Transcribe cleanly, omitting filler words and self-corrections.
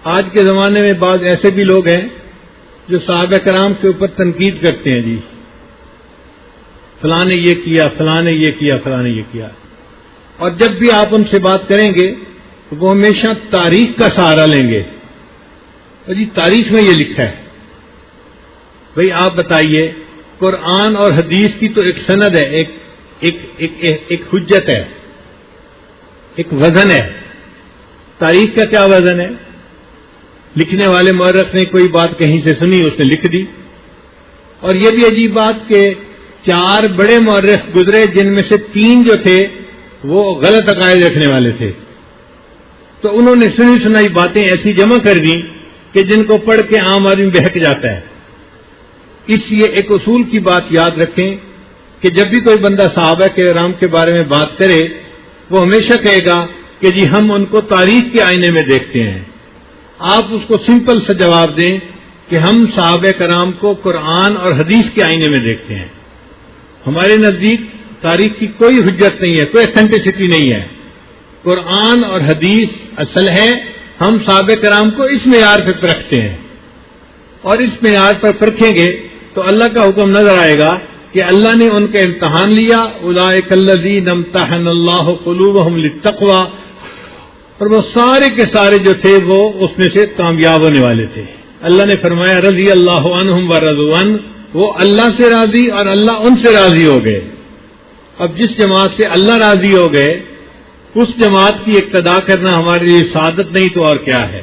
آج کے زمانے میں بعض ایسے بھی لوگ ہیں جو صحابہ کرام کے اوپر تنقید کرتے ہیں، جی فلاں نے یہ کیا، فلاں نے یہ کیا، فلاں نے یہ کیا، اور جب بھی آپ ان سے بات کریں گے تو وہ ہمیشہ تاریخ کا سہارا لیں گے، اور جی تاریخ میں یہ لکھا ہے۔ بھئی آپ بتائیے، قرآن اور حدیث کی تو ایک سند ہے، ایک حجت ہے، ایک وزن ہے۔ تاریخ کا کیا وزن ہے؟ لکھنے والے مورخ نے کوئی بات کہیں سے سنی، اس نے لکھ دی۔ اور یہ بھی عجیب بات کہ 4 بڑے مورخ گزرے، جن میں سے 3 جو تھے وہ غلط عقائد رکھنے والے تھے، تو انہوں نے سنی سنائی باتیں ایسی جمع کر دیں کہ جن کو پڑھ کے عام آدمی بہک جاتا ہے۔ اس لیے ایک اصول کی بات یاد رکھیں کہ جب بھی کوئی بندہ صحابہ کرام کے بارے میں بات کرے، وہ ہمیشہ کہے گا کہ جی ہم ان کو تاریخ کے آئینے میں دیکھتے ہیں۔ آپ اس کو سمپل سے جواب دیں کہ ہم صحابہ کرام کو قرآن اور حدیث کے آئینے میں دیکھتے ہیں۔ ہمارے نزدیک تاریخ کی کوئی حجت نہیں ہے، کوئی اتھینٹسٹی نہیں ہے۔ قرآن اور حدیث اصل ہے، ہم صحابہ کرام کو اس معیار پہ پرکھتے ہیں، اور اس معیار پر پرکھیں گے تو اللہ کا حکم نظر آئے گا کہ اللہ نے ان کا امتحان لیا، اولئک الذین امتحن اللہ قلوبہم للتقوی، اور وہ سارے کے سارے جو تھے وہ اس میں سے کامیاب ہونے والے تھے۔ اللہ نے فرمایا رضی اللہ عنہم ورضوا عنہ، وہ اللہ سے راضی اور اللہ ان سے راضی ہو گئے۔ اب جس جماعت سے اللہ راضی ہو گئے، اس جماعت کی اقتداء کرنا ہمارے لیے سعادت نہیں تو اور کیا ہے۔